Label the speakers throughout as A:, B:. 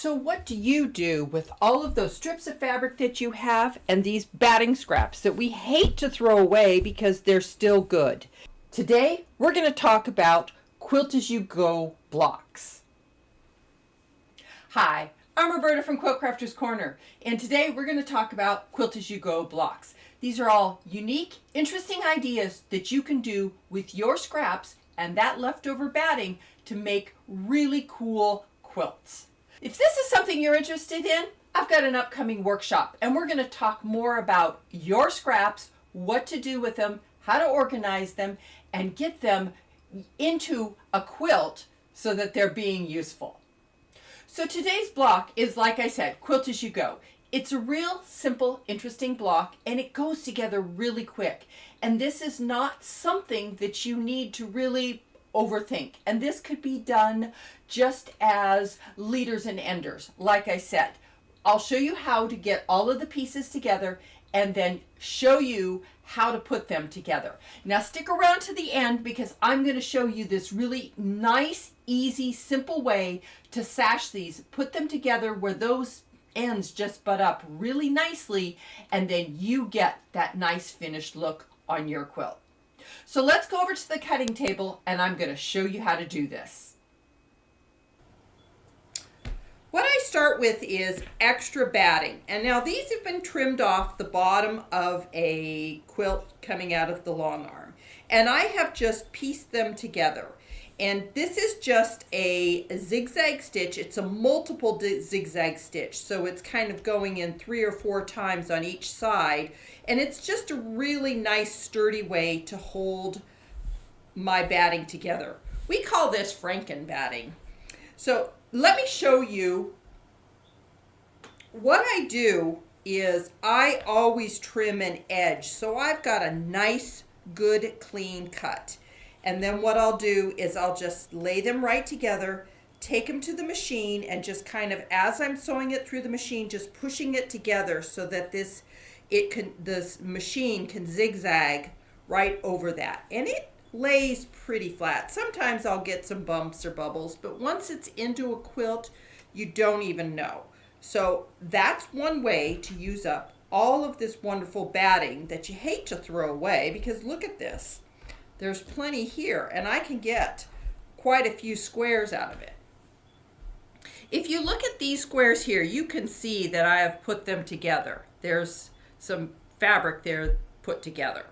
A: So what do you do with all of those strips of fabric that you have and these batting scraps that we hate to throw away because they're still good? Today, we're going to talk about Quilt As You Go blocks. Hi, I'm Roberta from Quilt Crafters Corner, and today we're going to talk about Quilt As You Go blocks. These are all unique, interesting ideas that you can do with your scraps and that leftover batting to make really cool quilts. If this is something you're interested in, I've got an upcoming workshop and we're going to talk more about your scraps, what to do with them, how to organize them, and get them into a quilt so that they're being useful. So today's block is, like I said, Quilt As You Go. It's a real simple, interesting block and it goes together really quick. And this is not something that you need to really overthink. And this could be done just as leaders and enders. Like I said, I'll show you how to get all of the pieces together and then show you how to put them together. Now stick around to the end because I'm going to show you this really nice, easy, simple way to sash these, put them together where those ends just butt up really nicely, and then you get that nice finished look on your quilt. So let's go over to the cutting table and I'm going to show you how to do this. What I start with is extra batting. And now these have been trimmed off the bottom of a quilt coming out of the long arm. And I have just pieced them together. And this is just a zigzag stitch. It's a multiple zigzag stitch. So it's kind of going in 3 or 4 times on each side. And it's just a really nice sturdy way to hold my batting together. We call this Franken batting. So let me show you what I do is I always trim an edge. So I've got a nice, good, clean cut. And then what I'll do is I'll just lay them right together, take them to the machine, and just kind of, as I'm sewing it through the machine, just pushing it together so that this machine can zigzag right over that. And it lays pretty flat. Sometimes I'll get some bumps or bubbles, but once it's into a quilt, you don't even know. So that's one way to use up all of this wonderful batting that you hate to throw away, because look at this. There's plenty here, and I can get quite a few squares out of it. If you look at these squares here, you can see that I have put them together. There's some fabric there put together.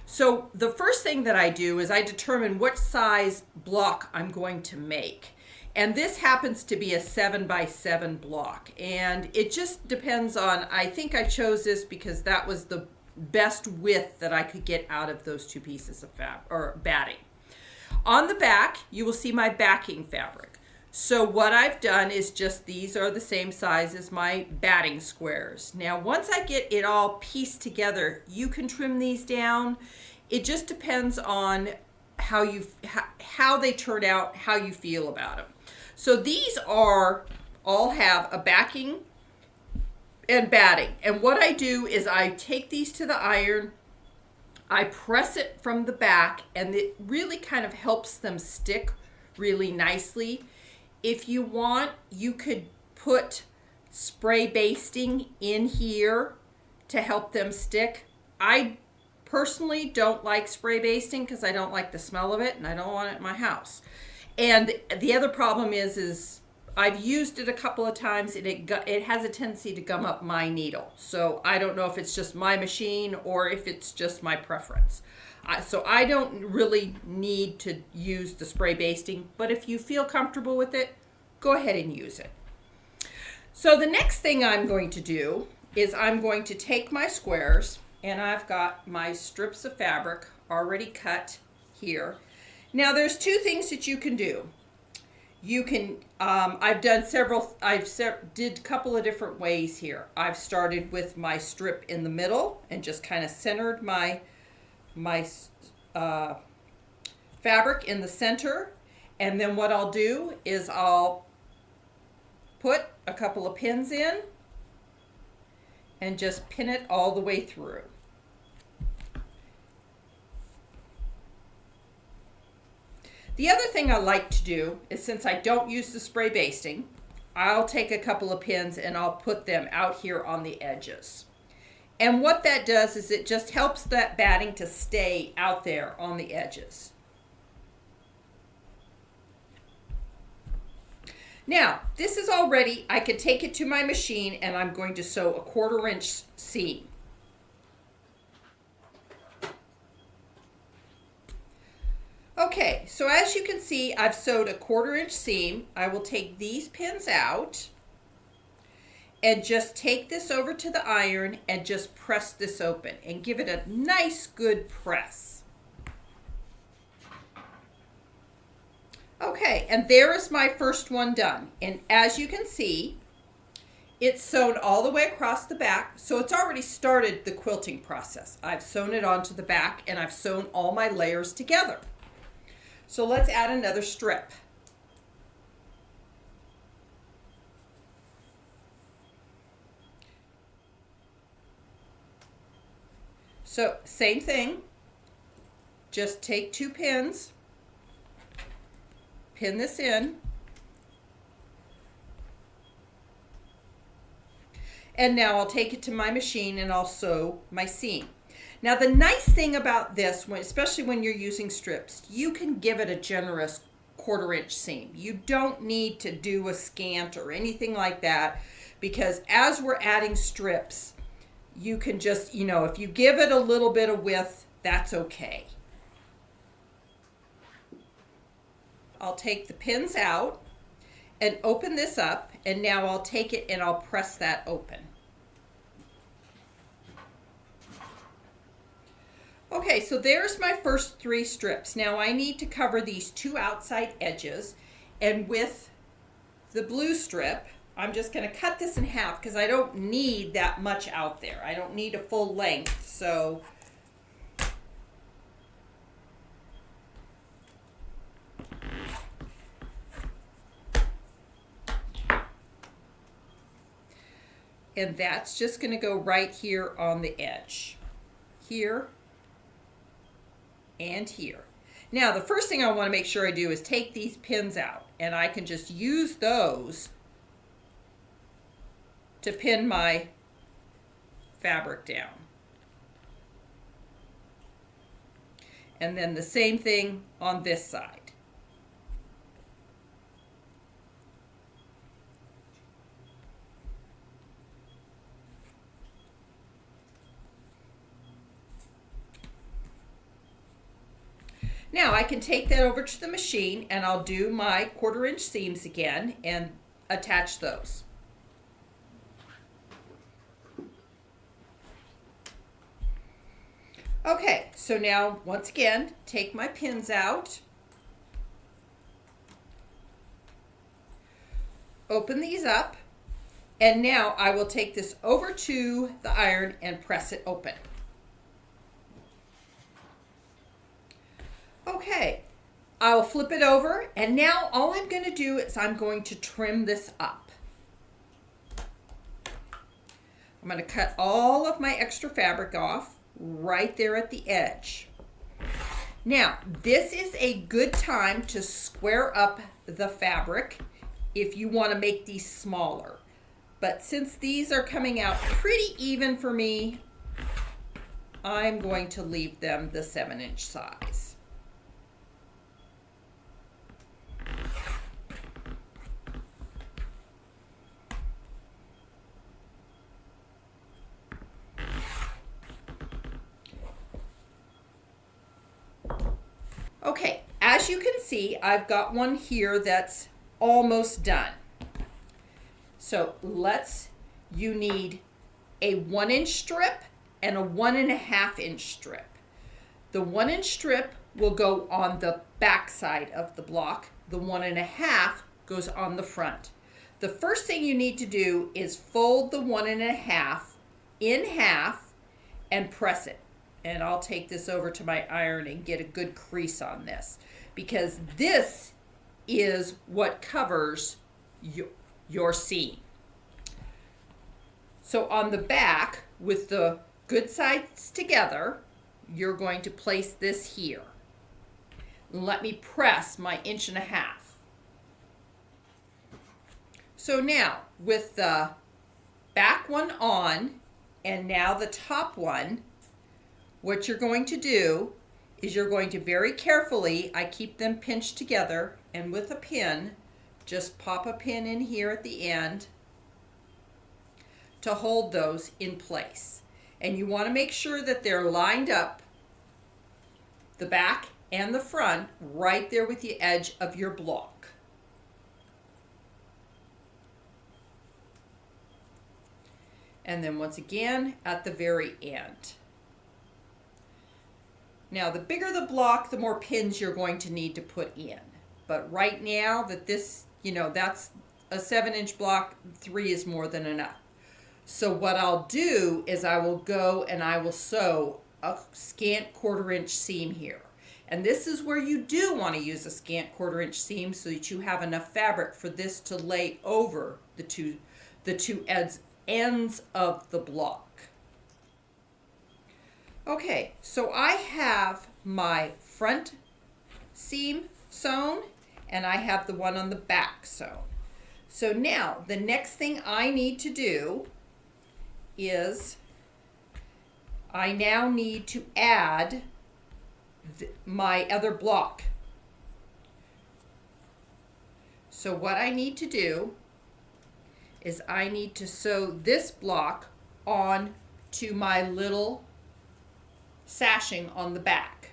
A: So the first thing that I do is I determine what size block I'm going to make. And this happens to be a 7x7 block. And it just depends on, I think I chose this because that was the best width that I could get out of those 2 pieces of batting. On the back, you will see my backing fabric. So what I've done is just, these are the same size as my batting squares. Now once I get it all pieced together, you can trim these down. It just depends on how they turn out, how you feel about them. So these all have a backing and batting. And what I do is I take these to the iron, I press it from the back, and it really kind of helps them stick really nicely. If you want, you could put spray basting in here to help them stick. I personally don't like spray basting because I don't like the smell of it and I don't want it in my house. And the other problem is I've used it a couple of times and it has a tendency to gum up my needle. So I don't know if it's just my machine or if it's just my preference. So I don't really need to use the spray basting, but if you feel comfortable with it, go ahead and use it. So the next thing I'm going to do is I'm going to take my squares, and I've got my strips of fabric already cut here. Now there's 2 things that you can do. You can, I've done several, did a couple of different ways here. I've started with my strip in the middle and just kind of centered my fabric in the center. And then what I'll do is I'll put a couple of pins in and just pin it all the way through. The other thing I like to do is, since I don't use the spray basting, I'll take a couple of pins and I'll put them out here on the edges. And what that does is it just helps that batting to stay out there on the edges. Now, this is all ready. I could take it to my machine and I'm going to sew a 1/4 inch seam. Okay, so as you can see, I've sewed a 1/4 inch seam. I will take these pins out and just take this over to the iron and just press this open and give it a nice good press. Okay, and there is my first one done. And as you can see, it's sewn all the way across the back, so it's already started the quilting process. I've sewn it onto the back and I've sewn all my layers together. So let's add another strip. So same thing, just take 2 pins, pin this in, and now I'll take it to my machine and I'll sew my seam. Now the nice thing about this, especially when you're using strips, you can give it a generous 1/4 inch seam. You don't need to do a scant or anything like that, because as we're adding strips, you can just, if you give it a little bit of width, that's okay. I'll take the pins out and open this up, and now I'll take it and I'll press that open. Okay, so there's my first 3 strips. Now I need to cover these 2 outside edges, and with the blue strip, I'm just going to cut this in half because I don't need that much out there. I don't need a full length, so and that's just going to go right here on the edge. Here and here. Now the first thing I want to make sure I do is take these pins out, and I can just use those to pin my fabric down. And then the same thing on this side. Now I can take that over to the machine and I'll do my 1/4 inch seams again and attach those. Okay, so now once again, take my pins out, open these up, and now I will take this over to the iron and press it open. Okay, I'll flip it over, and now all I'm going to do is I'm going to trim this up. I'm going to cut all of my extra fabric off right there at the edge. Now, this is a good time to square up the fabric if you want to make these smaller. But since these are coming out pretty even for me, I'm going to leave them the 7-inch size. Okay, as you can see, I've got one here that's almost done. So you need a 1-inch strip and a 1.5-inch strip. The 1-inch strip will go on the back side of the block. The 1.5 goes on the front. The first thing you need to do is fold the 1.5 in half and press it. And I'll take this over to my iron and get a good crease on this, because this is what covers your seam. So on the back, with the good sides together, you're going to place this here. Let me press my 1.5 inches. So now with the back one on and now the top one, what you're going to do is you're going to very carefully, I keep them pinched together, and with a pin, just pop a pin in here at the end to hold those in place. And you want to make sure that they're lined up, the back and the front, right there with the edge of your block. And then once again at the very end. Now the bigger the block, the more pins you're going to need to put in. But right now that this, that's a 7-inch block, 3 is more than enough. So what I'll do is I will go and I will sew a scant 1/4 inch seam here. And this is where you do want to use a scant 1/4 inch seam so that you have enough fabric for this to lay over the two ends of the block. Okay, so I have my front seam sewn and I have the one on the back sewn. So now the next thing I need to do is I now need to add my other block. So what I need to do is I need to sew this block on to my little sashing on the back.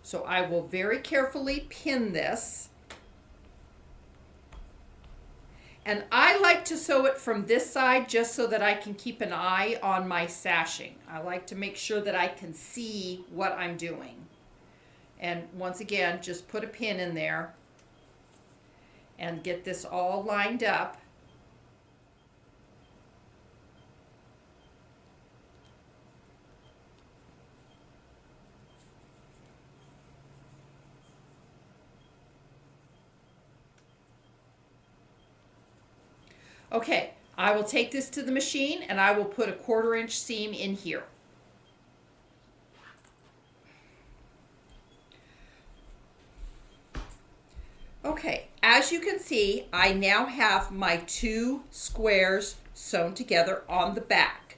A: So I will very carefully pin this. And I like to sew it from this side just so that I can keep an eye on my sashing. I like to make sure that I can see what I'm doing. And once again, just put a pin in there and get this all lined up. Okay, I will take this to the machine and I will put a 1/4 inch seam in here. Okay, as you can see, I now have my 2 squares sewn together on the back.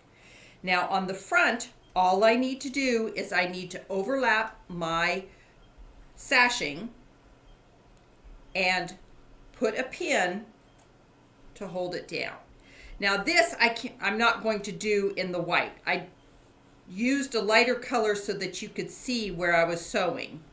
A: Now on the front, all I need to do is I need to overlap my sashing and put a pin to hold it down. Now this I'm not going to do in the white. I used a lighter color so that you could see where I was sewing.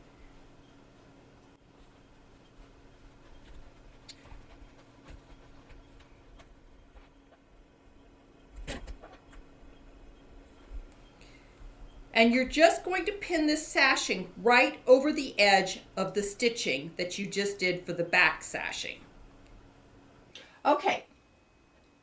A: And you're just going to pin this sashing right over the edge of the stitching that you just did for the back sashing. Okay,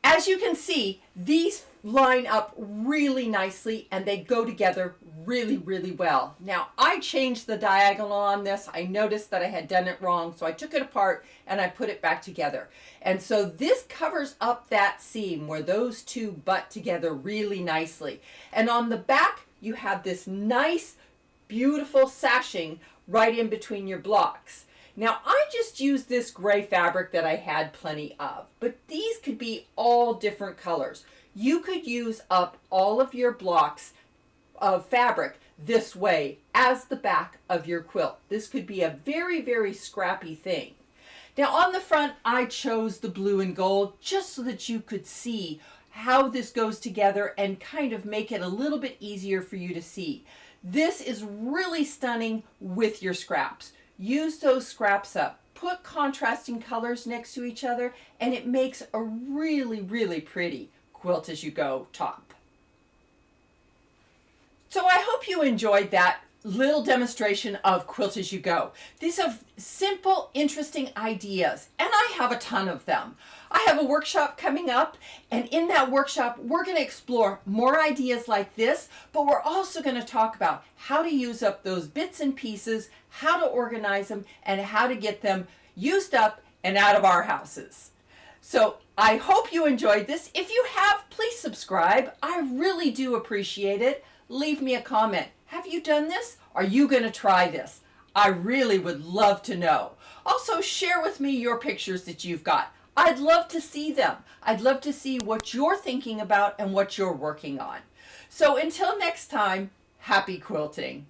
A: as you can see, these line up really nicely and they go together really, really well. Now, I changed the diagonal on this. I noticed that I had done it wrong, so I took it apart and I put it back together. And so this covers up that seam where those two butt together really nicely. And on the back, you have this nice, beautiful sashing right in between your blocks. Now, I just used this gray fabric that I had plenty of, but these could be all different colors. You could use up all of your blocks of fabric this way as the back of your quilt. This could be a very, very scrappy thing. Now, on the front, I chose the blue and gold just so that you could see how this goes together and kind of make it a little bit easier for you to see. This is really stunning with your scraps. Use those scraps up. Put contrasting colors next to each other and it makes a really, really pretty Quilt As You Go top. So I hope you enjoyed that little demonstration of Quilt As You Go. These are simple, interesting ideas, and I have a ton of them. I have a workshop coming up, and in that workshop, we're going to explore more ideas like this, but we're also going to talk about how to use up those bits and pieces, how to organize them, and how to get them used up and out of our houses. So I hope you enjoyed this. If you have, please subscribe. I really do appreciate it. Leave me a comment. Have you done this? Are you going to try this? I really would love to know. Also, share with me your pictures that you've got.
B: I'd love to see them. I'd love to see what you're thinking about and what you're working on. So until next time, happy quilting.